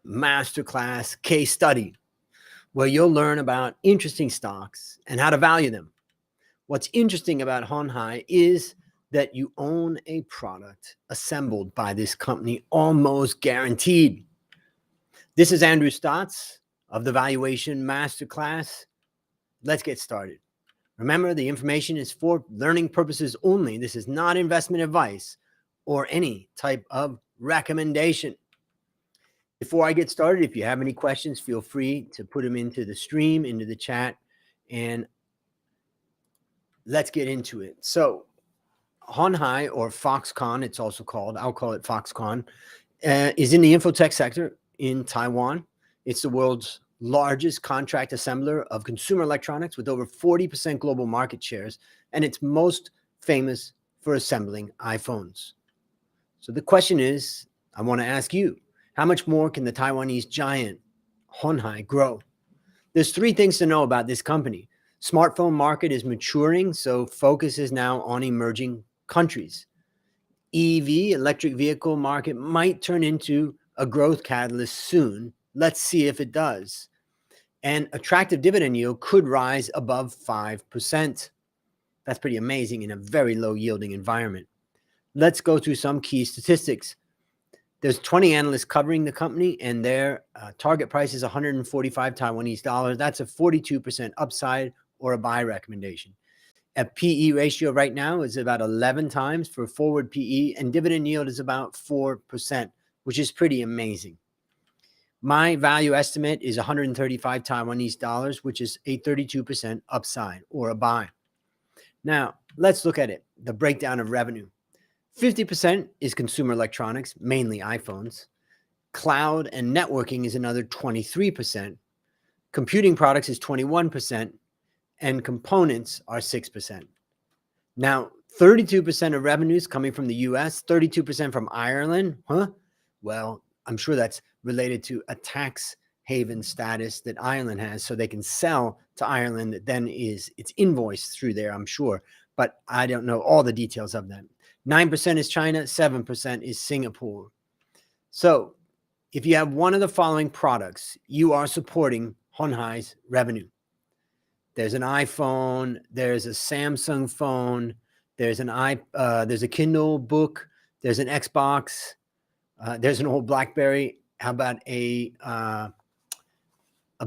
Masterclass case study, where you'll learn about interesting stocks and how to value them. What's interesting about Hon Hai is that you own a product assembled by this company, almost guaranteed. This is Andrew Stotts of the Valuation Master Class. Let's get started. Remember, the information is for learning purposes only. This is not investment advice or any type of recommendation. Before I get started, if you have any questions, feel free to put them into the stream, into the chat, and let's get into it. So Hon Hai, or Foxconn, it's also called, I'll call it Foxconn, is in the infotech sector in Taiwan. It's the world's largest contract assembler of consumer electronics with over 40% global market shares, and it's most famous for assembling iPhones. So the question is, I want to ask you, how much more can the Taiwanese giant Hon Hai grow? There's three things to know about this company. Smartphone market is maturing, so focus is now on emerging countries. EV, electric vehicle market, might turn into a growth catalyst soon. Let's see if it does. And attractive dividend yield could rise above 5%. That's pretty amazing in a very low yielding environment. Let's go through some key statistics. There's 20 analysts covering the company, and their target price is 145 Taiwanese dollars. That's a 42% upside or a buy recommendation. A PE ratio right now is about 11 times for forward PE, and dividend yield is about 4%, which is pretty amazing. My value estimate is 135 Taiwanese dollars, which is a 32% upside or a buy. Now, let's look at it, the breakdown of revenue. 50% is consumer electronics, mainly iPhones. Cloud and networking is another 23%. Computing products is 21%, and components are 6%. Now, 32% of revenues coming from the US, 32% from Ireland. Well, I'm sure that's related to a tax haven status that Ireland has, so they can sell to Ireland that then it's invoiced through there, I'm sure, but I don't know all the details of that. 9% is China, 7% is Singapore. So if you have one of the following products, you are supporting Hon Hai's revenue. There's an iPhone, there's a Samsung phone, there's a Kindle book, there's an Xbox, there's an old BlackBerry. How about a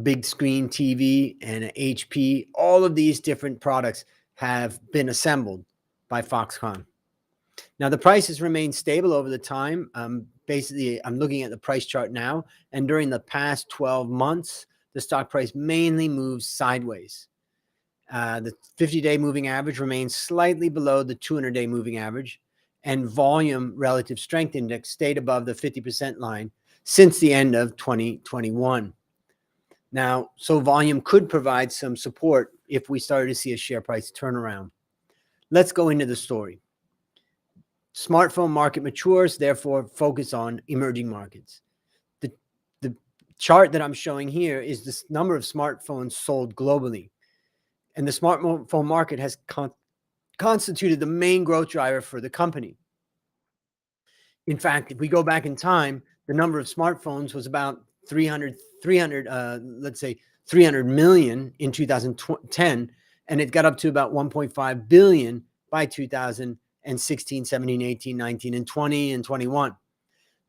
big screen TV and an HP? All of these different products have been assembled by Foxconn. Now, the prices remain stable over the time. Basically, I'm looking at the price chart now, and during the past 12 months, the stock price mainly moves sideways. The 50-day moving average remains slightly below the 200-day moving average, and volume relative strength index stayed above the 50% line since the end of 2021. Now, so volume could provide some support if we started to see a share price turnaround. Let's go into the story. Smartphone market matures, therefore focus on emerging markets. The chart that I'm showing here is the number of smartphones sold globally. And the smartphone market has constituted the main growth driver for the company. In fact, if we go back in time, the number of smartphones was about 300 million in 2010, and it got up to about 1.5 billion by 2016, 17, 18, 19, and 20 and 21.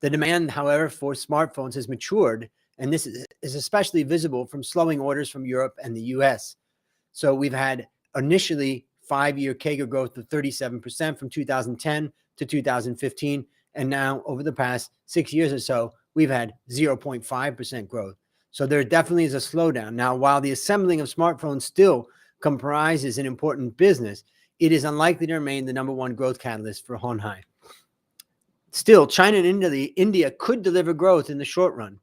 The demand, however, for smartphones has matured, and this is especially visible from slowing orders from Europe and the US. So we've had initially 5-year CAGR growth of 37% from 2010 to 2015, and now over the past 6 years or so, we've had 0.5% growth. So there definitely is a slowdown. Now, while the assembling of smartphones still comprises an important business, it is unlikely to remain the number one growth catalyst for Hon Hai. Still, China and India could deliver growth in the short run.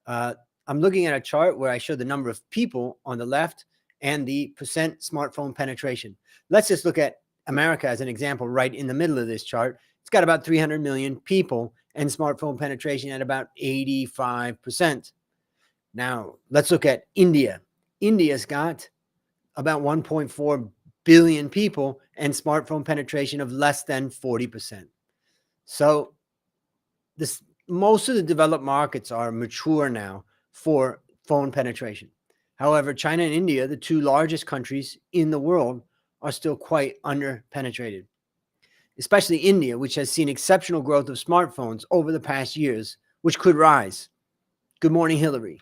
I'm looking at a chart where I show the number of people on the left and the percent smartphone penetration. Let's just look at America as an example right in the middle of this chart. It's got about 300 million people and smartphone penetration at about 85%. Now, let's look at India. India's got about 1.4 billion people and smartphone penetration of less than 40%. So this most of the developed markets are mature now for phone penetration. However, China and India, the two largest countries in the world, are still quite under-penetrated, especially India, which has seen exceptional growth of smartphones over the past years, which could rise. Good morning, Hillary.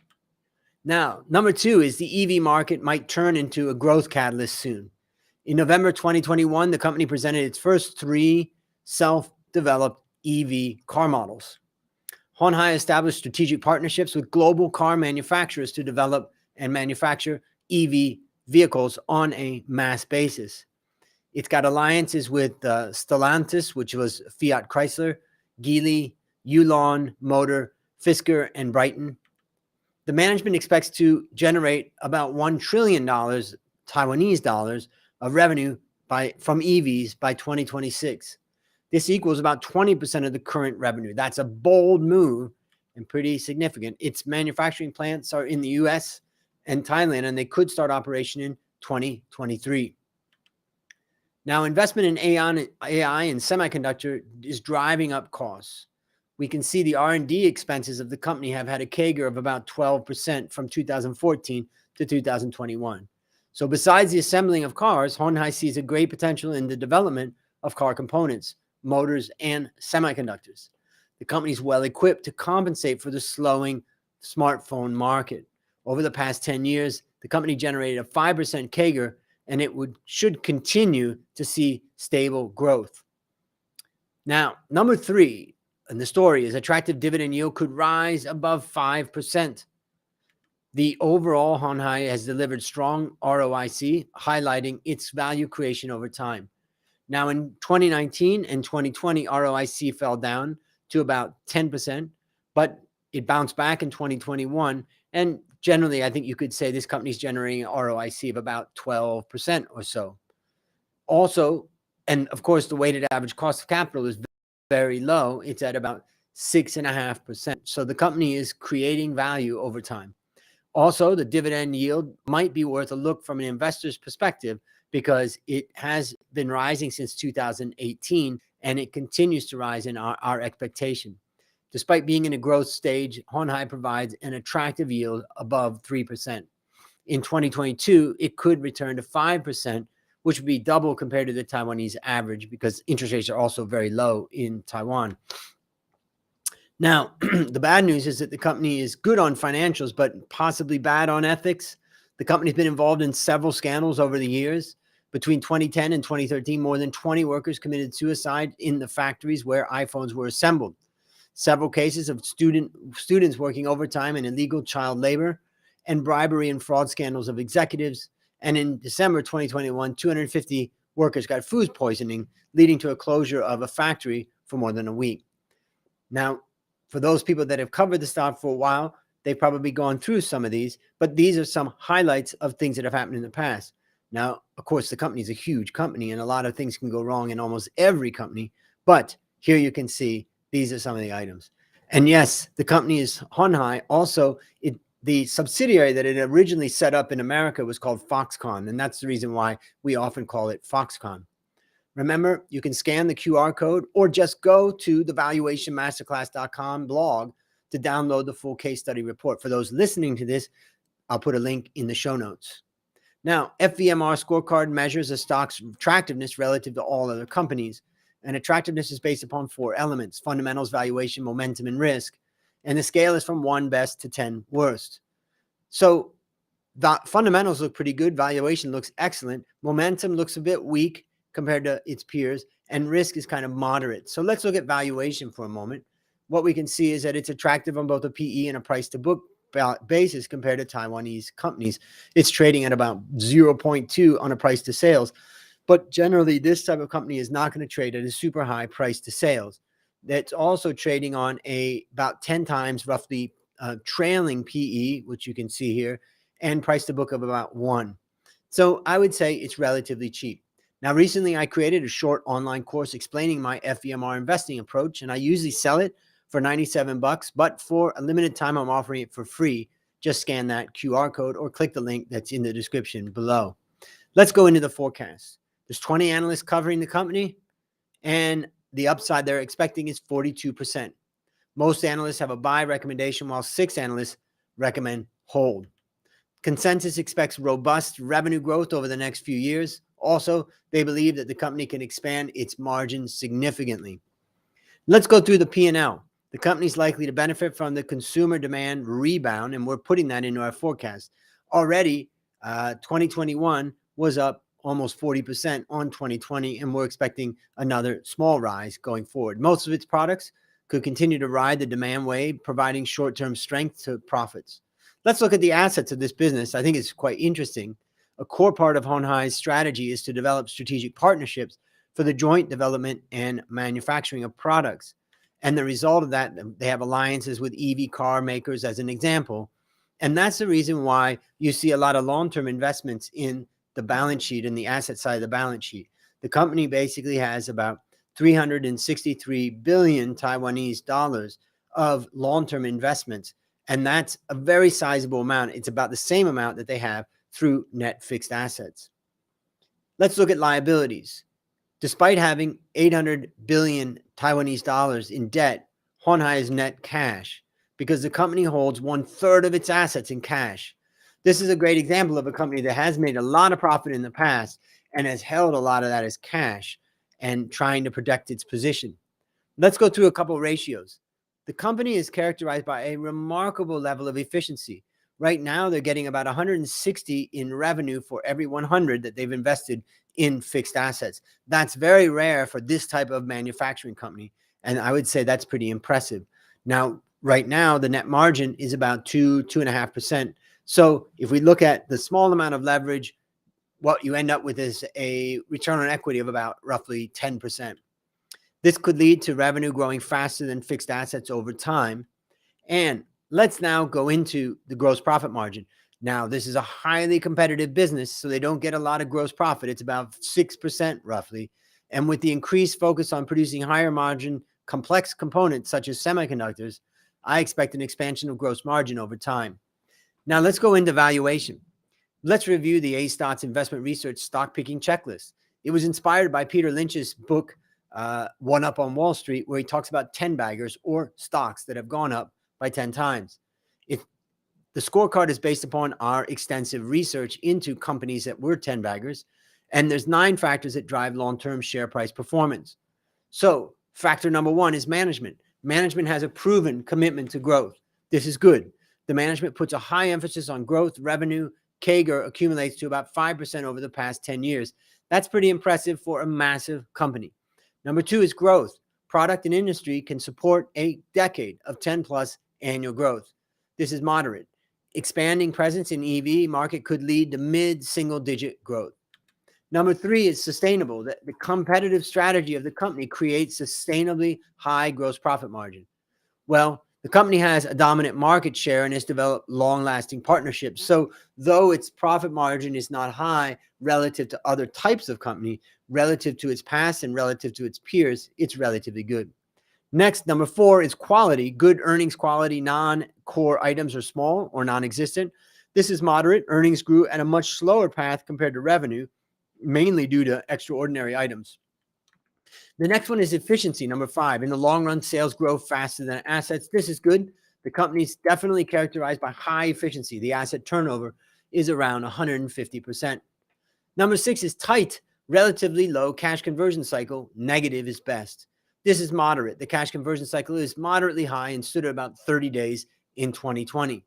Now, number two is the EV market might turn into a growth catalyst soon. In November 2021, the company presented its first 3 self-developed EV car models. Hon Hai established strategic partnerships with global car manufacturers to develop and manufacture EV vehicles on a mass basis. It's got alliances with Stellantis, which was Fiat Chrysler, Geely, Yulon Motor, Fisker, and Brighton. The management expects to generate about $1 trillion Taiwanese dollars of revenue from EVs by 2026. This equals about 20% of the current revenue. That's a bold move and pretty significant. Its manufacturing plants are in the US and Thailand, and they could start operation in 2023. Now, investment in AI and semiconductor is driving up costs. We can see the R&D expenses of the company have had a CAGR of about 12% from 2014 to 2021. So besides the assembling of cars, Hon Hai sees a great potential in the development of car components, motors, and semiconductors. The company is well equipped to compensate for the slowing smartphone market. Over the past 10 years, the company generated a 5% CAGR, and it should continue to see stable growth. Now, number 3 in the story is attractive dividend yield could rise above 5%. The overall Hon Hai has delivered strong ROIC, highlighting its value creation over time. Now, in 2019 and 2020, ROIC fell down to about 10%, but it bounced back in 2021. And generally, I think you could say this company is generating an ROIC of about 12% or so. Also, and of course, the weighted average cost of capital is very low. It's at about 6.5%. So the company is creating value over time. Also, the dividend yield might be worth a look from an investor's perspective because it has been rising since 2018 and it continues to rise in our expectation. Despite being in a growth stage, Hon Hai provides an attractive yield above 3%. In 2022, it could return to 5%, which would be double compared to the Taiwanese average because interest rates are also very low in Taiwan. Now, the bad news is that the company is good on financials, but possibly bad on ethics. The company's been involved in several scandals over the years. Between 2010 and 2013, more than 20 workers committed suicide in the factories where iPhones were assembled. Several cases of students working overtime and illegal child labor, and bribery and fraud scandals of executives. And in December 2021, 250 workers got food poisoning, leading to a closure of a factory for more than a week. Now, for those people that have covered the stock for a while, they've probably gone through some of these, but these are some highlights of things that have happened in the past. Now, of course, the company is a huge company and a lot of things can go wrong in almost every company, but here you can see these are some of the items. And yes, the company is Hon Hai. Also, the subsidiary that it originally set up in America was called Foxconn, and that's the reason why we often call it Foxconn. Remember, you can scan the QR code or just go to the valuationmasterclass.com blog to download the full case study report. For those listening to this, I'll put a link in the show notes. Now, FVMR scorecard measures a stock's attractiveness relative to all other companies. And attractiveness is based upon 4 elements: fundamentals, valuation, momentum, and risk. And the scale is from 1 best to 10 worst. So the fundamentals look pretty good. Valuation looks excellent. Momentum looks a bit weak compared to its peers. And risk is kind of moderate. So let's look at valuation for a moment. What we can see is that it's attractive on both a PE and a price to book basis compared to Taiwanese companies. It's trading at about 0.2 on a price to sales. But generally, this type of company is not going to trade at a super high price to sales. That's also trading on about 10 times roughly trailing PE, which you can see here, and price to book of about 1. So I would say it's relatively cheap. Now, recently, I created a short online course explaining my FVMR investing approach, and I usually sell it for $97, but for a limited time, I'm offering it for free. Just scan that QR code or click the link that's in the description below. Let's go into the forecast. There's 20 analysts covering the company, and the upside they're expecting is 42%. Most analysts have a buy recommendation, while 6 analysts recommend hold. Consensus expects robust revenue growth over the next few years. Also, they believe that the company can expand its margins significantly. Let's go through the P&L. The company is likely to benefit from the consumer demand rebound, and we're putting that into our forecast. Already, 2021 was up almost 40% on 2020, and we're expecting another small rise going forward. Most of its products could continue to ride the demand wave, providing short-term strength to profits. Let's look at the assets of this business. I think it's quite interesting. A core part of Hon Hai's strategy is to develop strategic partnerships for the joint development and manufacturing of products. And the result of that, they have alliances with EV car makers as an example. And that's the reason why you see a lot of long-term investments in the balance sheet and the asset side of the balance sheet. The company basically has about 363 billion Taiwanese dollars of long-term investments. And that's a very sizable amount. It's about the same amount that they have through net fixed assets. Let's look at liabilities. Despite having 800 billion Taiwanese dollars in debt, Hon Hai is net cash because the company holds 1/3 of its assets in cash. This is a great example of a company that has made a lot of profit in the past and has held a lot of that as cash and trying to protect its position. Let's go through a couple of ratios. The company is characterized by a remarkable level of efficiency. Right now, they're getting about 160 in revenue for every 100 that they've invested in fixed assets. That's very rare for this type of manufacturing company. And I would say that's pretty impressive. Now, right now, the net margin is about 2.5%. So if we look at the small amount of leverage, what you end up with is a return on equity of about roughly 10%. This could lead to revenue growing faster than fixed assets over time. And let's now go into the gross profit margin. Now, this is a highly competitive business, so they don't get a lot of gross profit. It's about 6% roughly. And with the increased focus on producing higher margin, complex components such as semiconductors, I expect an expansion of gross margin over time. Now, let's go into valuation. Let's review the A-Stot's investment research stock picking checklist. It was inspired by Peter Lynch's book, One Up on Wall Street, where he talks about 10 baggers or stocks that have gone up by 10 times. If the scorecard is based upon our extensive research into companies that were 10 baggers, and there's 9 factors that drive long-term share price performance. So factor number 1 is management. Management has a proven commitment to growth. This is good. The management puts a high emphasis on growth. Revenue CAGR accumulates to about 5% over the past 10 years. That's pretty impressive for a massive company. Number 2 is growth. Product and industry can support a decade of 10+ annual growth. This is moderate. Expanding presence in EV market could lead to mid-single-digit growth. Number 3 is sustainable. The competitive strategy of the company creates sustainably high gross profit margin. Well, the company has a dominant market share and has developed long-lasting partnerships. So though its profit margin is not high relative to other types of company, relative to its past and relative to its peers, it's relatively good. Next, number 4 is quality. Good earnings quality. Non-core items are small or non-existent. This is moderate. Earnings grew at a much slower path compared to revenue, mainly due to extraordinary items. The next one is efficiency, number 5. In the long run, sales grow faster than assets. This is good. The company is definitely characterized by high efficiency. The asset turnover is around 150%. Number 6 is tight, relatively low cash conversion cycle. Negative is best. This is moderate. The cash conversion cycle is moderately high and stood at about 30 days in 2020.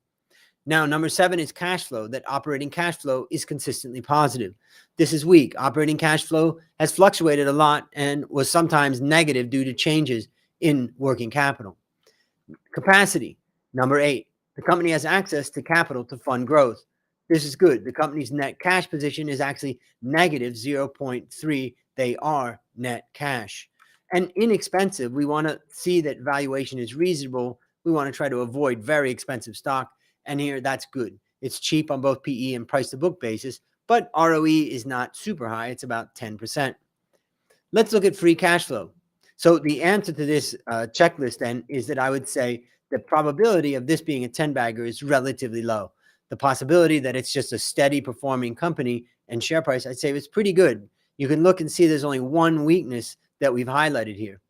Now, number 7 is cash flow. That operating cash flow is consistently positive. This is weak. Operating cash flow has fluctuated a lot and was sometimes negative due to changes in working capital. Capacity, number 8. The company has access to capital to fund growth. This is good. The company's net cash position is actually negative 0.3. They are net cash. And inexpensive, we want to see that valuation is reasonable. We want to try to avoid very expensive stock. And here, that's good. It's cheap on both PE and price to book basis, but ROE is not super high. It's about 10%. Let's look at free cash flow. So the answer to this checklist then is that I would say the probability of this being a 10 bagger is relatively low. The possibility that it's just a steady performing company and share price, I'd say it's pretty good. You can look and see there's only one weakness that we've highlighted here.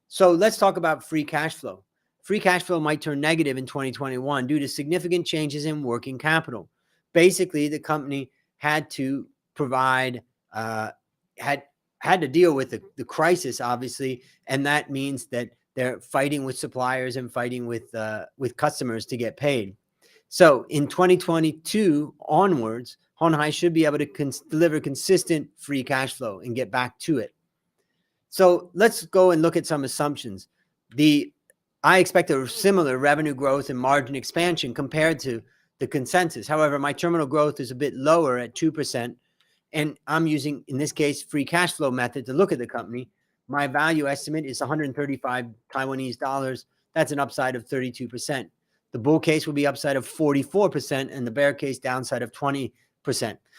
So let's talk about free cash flow. free cash flow might turn negative in 2021 due to significant changes in working capital. Basically, the company had to provide, had to deal with the crisis, obviously, and that means that they're fighting with suppliers and fighting with customers to get paid. So in 2022 onwards, Hon Hai should be able to deliver consistent free cash flow and get back to it. So let's go and look at some assumptions. I expect a similar revenue growth and margin expansion compared to the consensus. However, my terminal growth is a bit lower at 2%, and I'm using, in this case, free cash flow method to look at the company. My value estimate is 135 Taiwanese dollars. That's an upside of 32%. The bull case will be upside of 44%, and the bear case downside of 20%.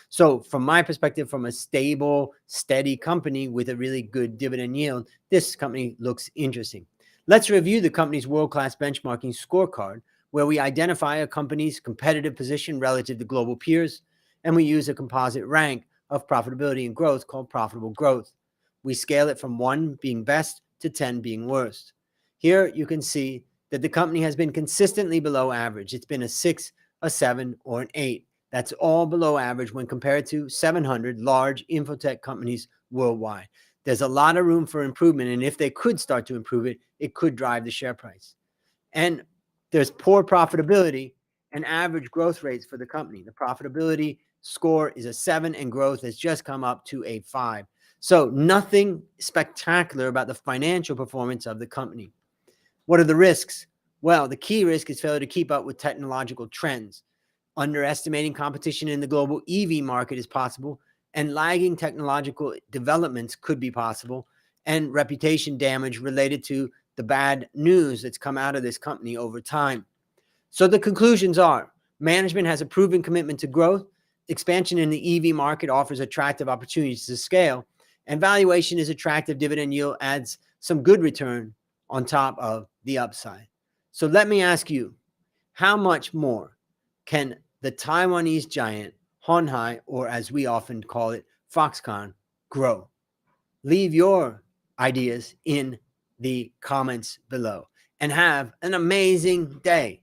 So from my perspective, from a stable, steady company with a really good dividend yield, this company looks interesting. Let's review the company's world-class benchmarking scorecard, where we identify a company's competitive position relative to global peers, and we use a composite rank of profitability and growth called profitable growth. We scale it from 1 being best to 10 being worst. Here you can see that the company has been consistently below average. It's been a 6, a 7, or an 8. That's all below average when compared to 700 large infotech companies worldwide. There's a lot of room for improvement, and if they could start to improve it, it could drive the share price. And there's poor profitability and average growth rates for the company. The profitability score is a 7, and growth has just come up to a 5. So nothing spectacular about the financial performance of the company. What are the risks? Well, the key risk is failure to keep up with technological trends. Underestimating competition in the global EV market is possible, and lagging technological developments could be possible, and reputation damage related to the bad news that's come out of this company over time. So the conclusions are: management has a proven commitment to growth, expansion in the EV market offers attractive opportunities to scale, and valuation is attractive, dividend yield adds some good return on top of the upside. So let me ask you, how much more can the Taiwanese giant Hon Hai, or as we often call it, Foxconn, grow? Leave your ideas in the comments below and have an amazing day.